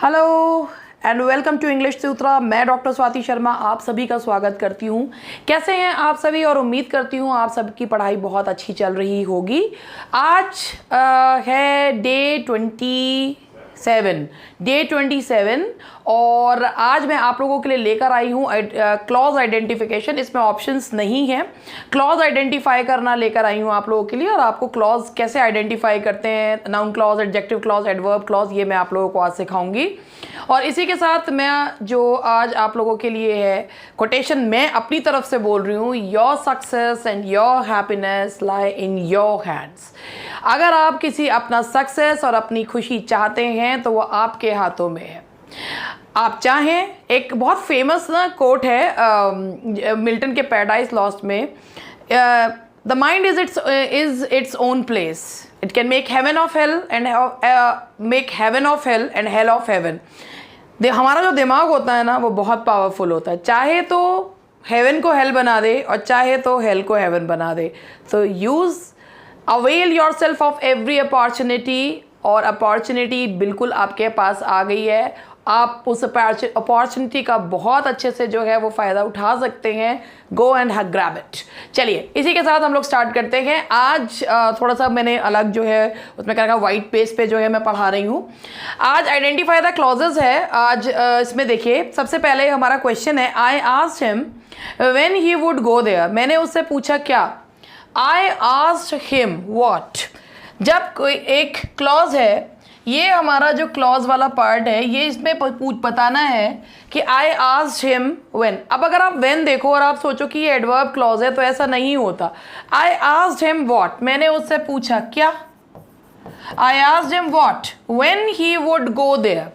Hello and welcome to English Sutra. मैं doctor Swati Sharma आप सभी का स्वागत करती हूँ। कैसे हैं आप सभी और उम्मीद करती हूँ आप सबकी पढ़ाई बहुत अच्छी चल रही होगी। आज है डे 27 और आज मैं आप लोगों के लिए लेकर आई हूँ क्लॉज आइडेंटिफिकेशन। इसमें ऑप्शंस नहीं है, क्लॉज आइडेंटिफाई करना लेकर आई हूँ आप लोगों के लिए। और आपको क्लॉज कैसे आइडेंटिफाई करते हैं, noun clause, adjective clause, adverb clause, ये मैं आप लोगों को आज सिखाऊंगी। और इसी के साथ मैं जो आज आप लोगों के लिए है कोटेशन मैं अपनी तरफ से बोल रही हूँ, your success and your happiness lie in your hands. अगर आप किसी अपना सक्सेस और अपनी खुशी चाहते हैं तो वो आपके हाथों में है। आप चाहें, एक बहुत फेमस ना कोट है मिल्टन के पैराडाइज लॉस्ट में, the mind is its own place, it can make heaven of hell and make heaven of hell and hell of heaven. हमारा जो दिमाग होता है ना वो बहुत पावरफुल होता है, चाहे तो हेवन को हेल बना दे और चाहे तो हेल को हेवन बना दे। तो avail your self of every opportunity, और अपॉर्चुनिटी बिल्कुल आपके पास आ गई है। आप उस अपॉर्चुनिटी का बहुत अच्छे से जो है वो फ़ायदा उठा सकते हैं। Go and grab it. चलिए इसी के साथ हम लोग स्टार्ट करते हैं। आज थोड़ा सा मैंने अलग जो है उसमें क्या रखा, वाइट पेज पे जो है मैं पढ़ा रही हूँ। आज आइडेंटिफाई द क्लॉजेज है। आज इसमें देखिए सबसे पहले हमारा क्वेश्चन है, I asked him when he would go there. मैंने उससे पूछा क्या। I asked him what. जब कोई एक क्लॉज है, ये हमारा जो क्लॉज वाला पार्ट है, ये इसमें बताना है कि आई आस्क्ड हिम व्हेन। अब अगर आप व्हेन देखो और आप सोचो कि ये एडवर्ब क्लॉज है तो ऐसा नहीं होता। आई आस्क्ड हिम व्हाट, मैंने उससे पूछा क्या। I asked him what when he would go there.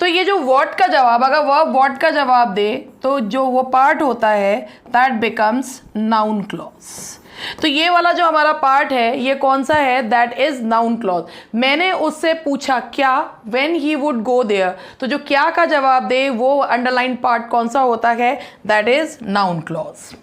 तो ये जो व्हाट का जवाब, अगर वह व्हाट का जवाब दे तो जो वो पार्ट होता है दैट बिकम्स नाउन क्लॉज। तो ये वाला जो हमारा पार्ट है ये कौन सा है, दैट इज नाउन क्लॉज। मैंने उससे पूछा क्या, when he would go there. तो जो क्या का जवाब दे वो अंडरलाइन पार्ट कौन सा होता है, that is noun clause.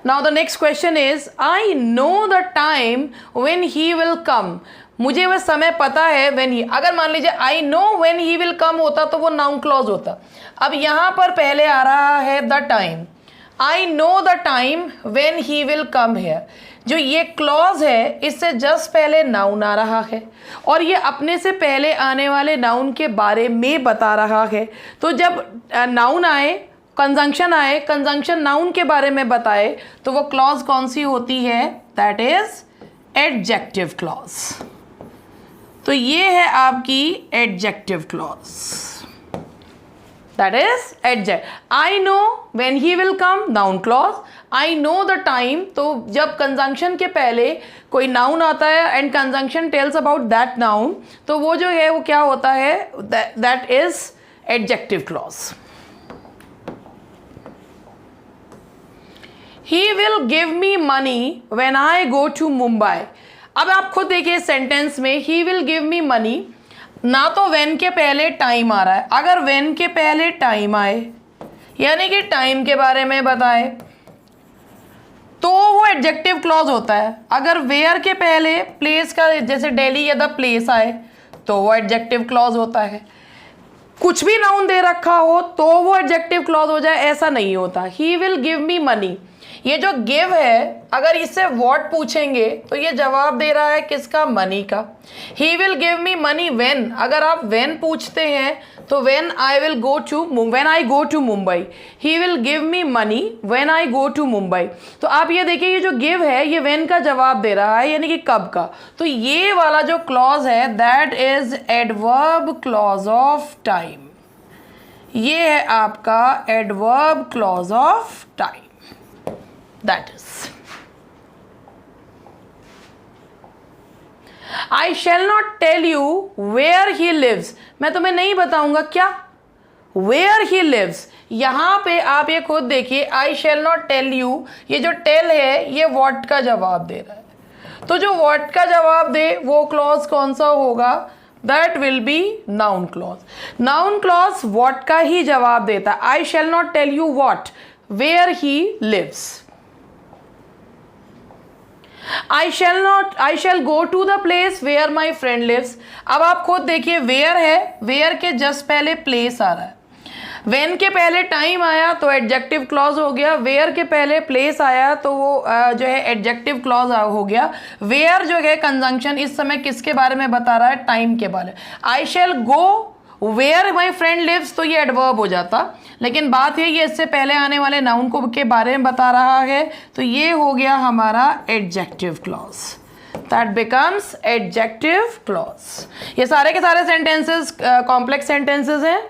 Now the next question is, I know the time when he will come. मुझे वह समय पता है व्हेन ही। अगर मान लीजिए I know when he will come होता तो वो नाउन क्लॉज होता। अब यहाँ पर पहले आ रहा है the time. I know the time when he will come here। जो ये क्लॉज है इससे जस्ट पहले नाउन आ रहा है और ये अपने से पहले आने वाले नाउन के बारे में बता रहा है। तो जब नाउन आए, कंजंक्शन आए, कंजंक्शन नाउन के बारे में बताए तो वो क्लॉज कौन सी होती है, दैट इज एडजेक्टिव क्लॉज। तो ये है आपकी adjective clause, that is adjective। I know when he will come, noun clause। I know the time, तो जब conjunction के पहले कोई noun आता है and conjunction tells about that noun, तो वो जो है वो क्या होता है, that is adjective clause। He will give me money when I go to Mumbai। अब आप खुद देखिए सेंटेंस में he will give me money, ना तो वेन के पहले टाइम आ रहा है। अगर वेन के पहले टाइम आए यानी कि टाइम के बारे में बताए तो वो एडजेक्टिव क्लॉज होता है। अगर वेयर के पहले प्लेस का, जैसे दिल्ली या द प्लेस आए तो वो एडजेक्टिव क्लॉज होता है। कुछ भी नाउन दे रखा हो तो वो एडजेक्टिव क्लॉज हो जाए, ऐसा नहीं होता। ही विल गिव मी मनी, ये जो गिव है अगर इससे व्हाट पूछेंगे तो ये जवाब दे रहा है किसका, मनी का। He will give me money when, अगर आप व्हेन पूछते हैं तो when I go to Mumbai. He will give me money when I go to Mumbai. तो आप ये देखिए ये जो गिव है ये व्हेन का जवाब दे रहा है यानी कि कब का। तो ये वाला जो क्लॉज है that is adverb clause of time. ये है आपका adverb clause of time, that is। I shall not tell you where he lives। मैं तुम्हें नहीं बताऊंगा क्या, where he lives। यहां पे आप ये खुद देखिए, I shall not tell you, ये जो tell है ये what का जवाब दे रहा है। तो जो what का जवाब दे वो क्लॉज कौन सा होगा, that will be noun clause। noun clause what का ही जवाब देता है। I shall not tell you what, where he lives। I shall go to the place where my friend lives. अब आप खुद देखिए, वेयर है, वेयर के जस्ट पहले प्लेस आ रहा है, वेन के पहले टाइम आया तो एडजेक्टिव क्लॉज हो गया, वेयर के पहले प्लेस आया तो वो जो है एडजेक्टिव क्लॉज हो गया। वेयर जो है कंजंक्शन इस समय किसके बारे में बता रहा है? टाइम के बारे में। I shall go where my friend lives तो ये एडवर्ब हो जाता, लेकिन बात है ये इससे पहले आने वाले नाउन को के बारे में बता रहा है, तो ये हो गया हमारा adjective clause, that becomes adjective clause. ये सारे के सारे सेंटेंसेस कॉम्प्लेक्स सेंटेंसेस हैं।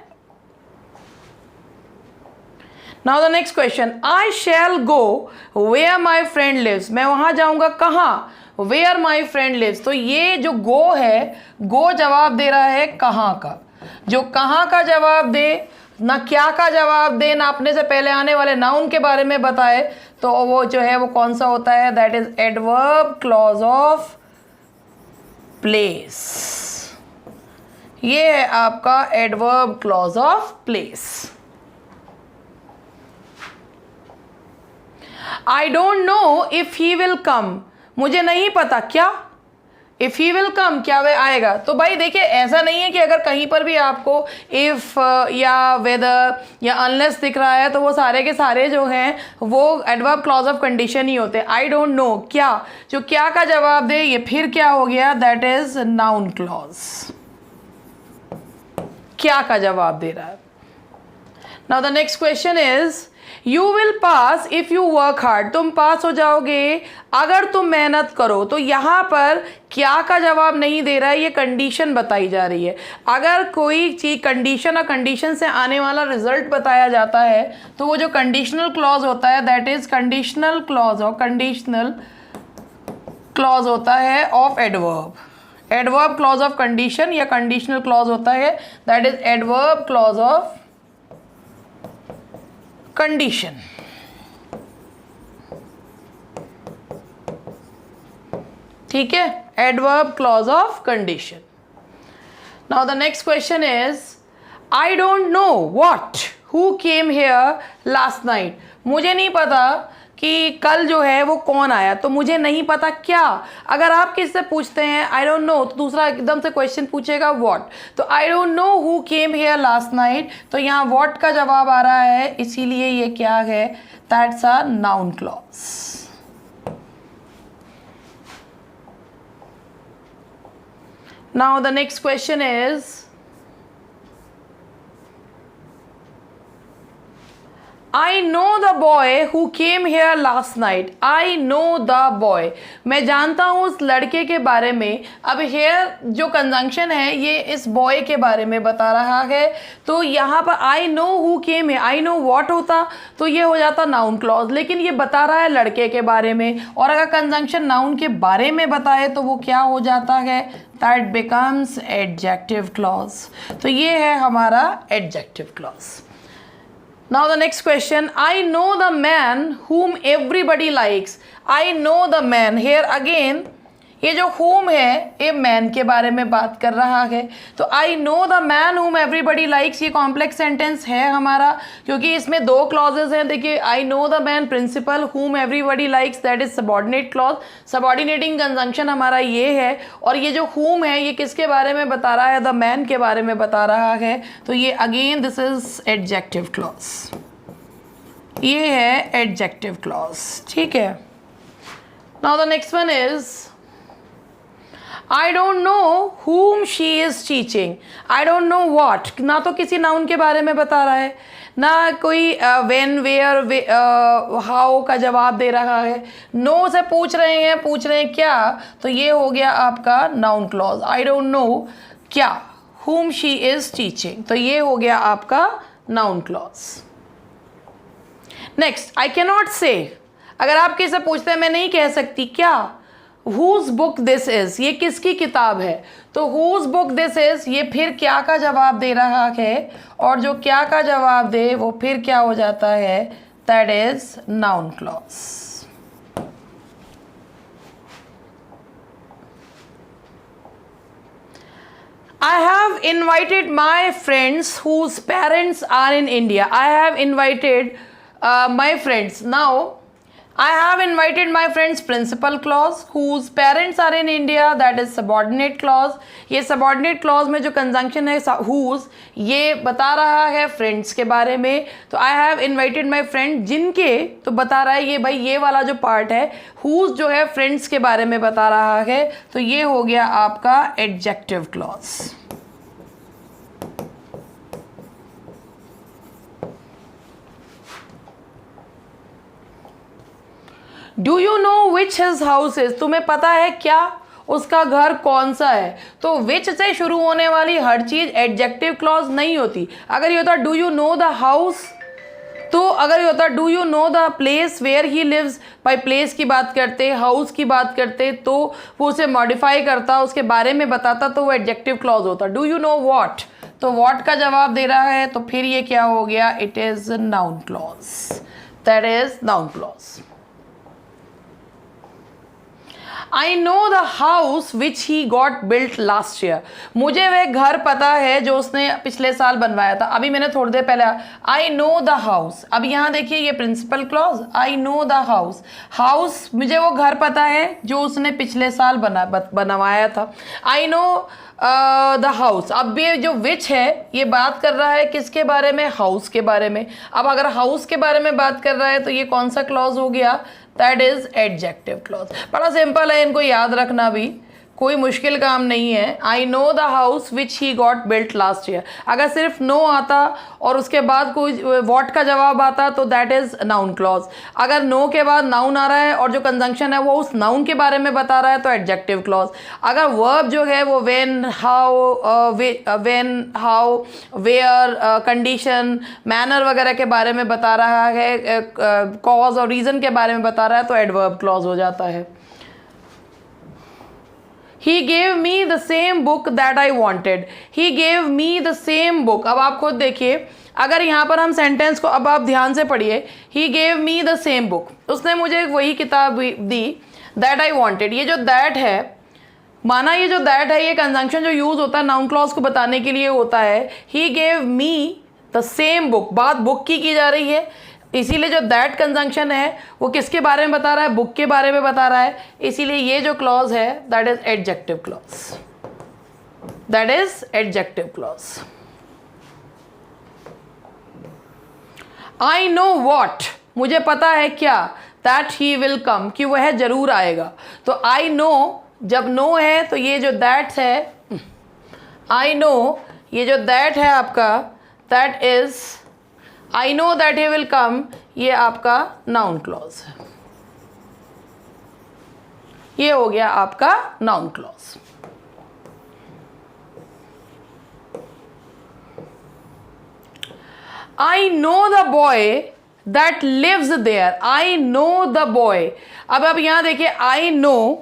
Now the next question, I shall go where my friend lives. मैं वहां जाऊंगा कहाँ? Where my friend lives. तो ये जो गो है, गो जवाब दे रहा है कहाँ का। जो कहाँ का जवाब दे, ना क्या का जवाब दे, ना अपने से पहले आने वाले नाउन के बारे में बताए, तो वो जो है वो कौन सा होता है? That is adverb clause of place. ये है आपका adverb clause of place. I don't know if he will come. मुझे नहीं पता क्या? इफ ही विल कम, क्या वह आएगा? तो भाई देखिए, ऐसा नहीं है कि अगर कहीं पर भी आपको इफ या वेदर या अनलेस दिख रहा है तो वो सारे के सारे जो हैं वो एडवर्ब क्लॉज ऑफ कंडीशन ही होते हैं। आई डोंट नो क्या, जो क्या का जवाब दे, ये फिर क्या हो गया? दैट इज नाउन क्लॉज, क्या का जवाब दे रहा है। Now the next question is, you will pass if you work hard. तुम पास हो जाओगे अगर तुम मेहनत करो। तो यहाँ पर क्या का जवाब नहीं दे रहा है, ये कंडीशन बताई जा रही है। अगर कोई चीज कंडीशन और कंडीशन से आने वाला रिजल्ट बताया जाता है तो वो जो कंडीशनल क्लॉज होता है दैट इज कंडीशनल क्लॉज, और कंडीशनल क्लॉज होता है of adverb. Adverb clause of condition या कंडीशनल क्लॉज होता है that is adverb clause of condition. ठीक है, adverb clause of condition. Now the next question is, I don't know what who came here last night. मुझे नहीं पता कि कल जो है वो कौन आया, तो मुझे नहीं पता क्या। अगर आप किससे पूछते हैं आई डोंट नो, तो दूसरा एकदम से क्वेश्चन पूछेगा व्हाट। तो I don't know who came here last night, तो यहाँ व्हाट का जवाब आ रहा है, इसीलिए ये क्या है? That's a noun clause. Now the next question is, I know the boy who came here last night. I know the boy. मैं जानता हूँ उस लड़के के बारे में। अब here जो कंजंक्शन है ये इस boy के बारे में बता रहा है, तो यहाँ पर I know who came here, I know what होता तो ये हो जाता noun clause, लेकिन ये बता रहा है लड़के के बारे में, और अगर कंजंक्शन noun के बारे में बताए तो वो क्या हो जाता है? That becomes adjective clause. तो ये है हमारा adjective clause. Now the next question, I know the man whom everybody likes. I know the man. Here again, ये जो whom है ये man के बारे में बात कर रहा है, तो I know the man whom everybody likes ये complex sentence है हमारा, क्योंकि इसमें दो clauses हैं। देखिए, I know the man principal, whom everybody likes that is subordinate clause, subordinating conjunction हमारा ये है, और ये जो whom है ये किसके बारे में बता रहा है? the man के बारे में बता रहा है, तो ये again this is adjective clause, ये है adjective clause। ठीक है। Now the next one is, I don't know whom she is teaching. I don't know what, ना तो किसी नाउन के बारे में बता रहा है, ना कोई when, where, how का जवाब दे रहा है। no से पूछ रहे हैं क्या, तो ये हो गया आपका noun clause. I don't know क्या, whom she is teaching, तो ये हो गया आपका noun clause. Next, I cannot say, अगर आप किसी से पूछते हैं मैं नहीं कह सकती क्या, whose book this is, ये किसकी किताब है, तो whose book this is ये फिर क्या का जवाब दे रहा है, और जो क्या का जवाब दे वो फिर क्या हो जाता है? that is noun clause। I have invited my friends whose parents are in India. I have invited my friends. Now I have invited my friends principal clause whose parents are in India, that is subordinate clause. ये subordinate clause में जो conjunction है whose, ये बता रहा है friends के बारे में. तो I have invited my friend जिनके, तो बता रहा है ये भाई ये वाला जो part है whose जो है friends के बारे में बता रहा है. तो ये हो गया आपका adjective clause. Do you know which his house is, तुम्हें पता है क्या उसका घर कौन सा है. तो विच से शुरू होने वाली हर चीज एडजेक्टिव क्लॉज नहीं होती. अगर ये होता do you know the house, तो अगर ये होता do you know the place where he lives, by place की बात करते, हाउस की बात करते, तो वो उसे मॉडिफाई करता, उसके बारे में बताता, तो वो एडजेक्टिव क्लॉज होता. डू यू नो वॉट, तो वॉट का जवाब दे रहा है, तो फिर ये क्या हो गया, it is noun clause. That is noun clause. I know the house which he got built last year. मुझे वह घर पता है जो उसने पिछले साल बनवाया था. अभी मैंने थोड़ी देर पहले I know the house. अब यहाँ देखिए ये principal clause, I know the house. House मुझे वो घर पता है जो उसने पिछले साल बनवाया था. I know the house. अब ये जो विच है ये बात कर रहा है किसके बारे में, हाउस के बारे में. अब अगर हाउस के बारे में बात कर रहा है तो ये कौन सा क्लॉज हो गया, दैट इज एडजेक्टिव क्लॉज. बड़ा सिंपल है, इनको याद रखना भी कोई मुश्किल काम नहीं है. I know the house which he got built last year. अगर सिर्फ नो आता और उसके बाद कोई वॉट का जवाब आता तो दैट इज नाउन क्लॉज. अगर नो के बाद नाउन आ रहा है और जो कंजंक्शन है वो उस नाउन के बारे में बता रहा है तो एडजेक्टिव क्लॉज. अगर वर्ब जो है वो when, how, where, condition, manner वगैरह के बारे में बता रहा है, कॉज और रीज़न के बारे में बता रहा है, तो एडवर्ब क्लॉज हो जाता है. He gave me the same book that I wanted. He gave me the same book. अब आप खुद देखिए, अगर यहाँ पर हम सेंटेंस को, अब आप ध्यान से पढ़िए, He gave me the same book. उसने मुझे वही किताब दी that I wanted. ये जो that है, माना ये जो that है, ये कंजंक्शन जो यूज़ होता है नाउन क्लॉज को बताने के लिए होता है. He gave me the same book. बात बुक की जा रही है, इसीलिए जो दैट कंजंक्शन है वो किसके बारे में बता रहा है, बुक के बारे में बता रहा है. इसीलिए ये जो क्लॉज है that is adjective clause. That is adjective clause. I know what, मुझे पता है क्या, दैट ही विल कम, कि वह जरूर आएगा. तो आई नो, जब नो है तो ये जो दैट है, आई नो, ये जो दैट है आपका, that is I know that he will come, ये आपका नाउन क्लॉज है. ये हो गया आपका noun clause. I know the boy that lives there. I know the boy. अब यहाँ देखिए I know,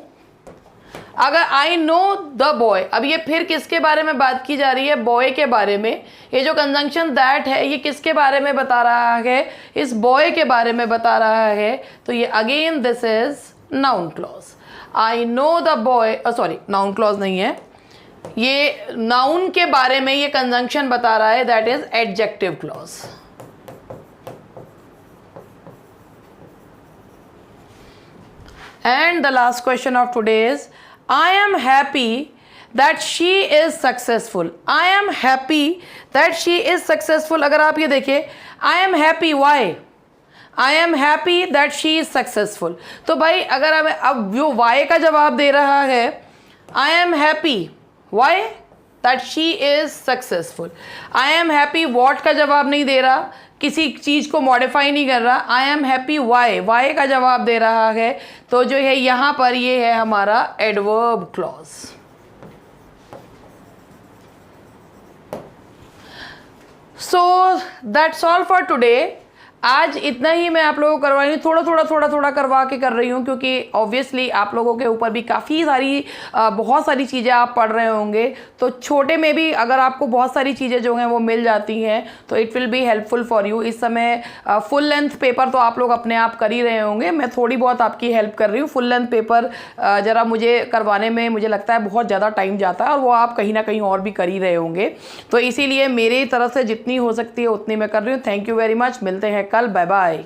अगर आई नो द बॉय, अब ये फिर किसके बारे में बात की जा रही है, बॉय के बारे में. ये जो कंजंक्शन दैट है ये किसके बारे में बता रहा है, इस बॉय के बारे में बता रहा है. तो ये again this is noun clause. I know the boy, sorry noun clause नहीं है, ये नाउन के बारे में ये कंजंक्शन बता रहा है, that is adjective clause. And the last question of today is I am happy that she is successful. I am happy that she is successful. अगर आप ये देखिए, I am happy, why? I am happy that she is successful. तो भाई अगर हमें अब जो why का जवाब दे रहा है, I am happy, why? That she is successful. I am happy what का जवाब नहीं दे रहा, किसी चीज़ को मॉडिफाई नहीं कर रहा. I am happy why, why का जवाब दे रहा है. तो जो है यहाँ पर ये है हमारा adverb clause. So that's all for today. आज इतना ही मैं आप लोगों को करवा रही हूँ, थोड़ा करवा के कर रही हूँ, क्योंकि ऑब्वियसली आप लोगों के ऊपर भी काफ़ी सारी बहुत सारी चीज़ें आप पढ़ रहे होंगे. तो छोटे में भी अगर आपको बहुत सारी चीज़ें जो हैं वो मिल जाती हैं तो it will be helpful for you. इस समय फुल लेंथ पेपर तो आप लोग अपने आप कर ही रहे होंगे, मैं थोड़ी बहुत आपकी हेल्प कर रही हूँ. फुल लेंथ पेपर ज़रा मुझे करवाने में मुझे लगता है बहुत ज़्यादा टाइम जाता है, और वो आप कहीं ना कहीं और भी कर ही रहे होंगे. तो इसीलिए मेरी तरफ से जितनी हो सकती है उतनी मैं कर रही हूँ. Thank you very much. मिलते हैं कल. Bye bye.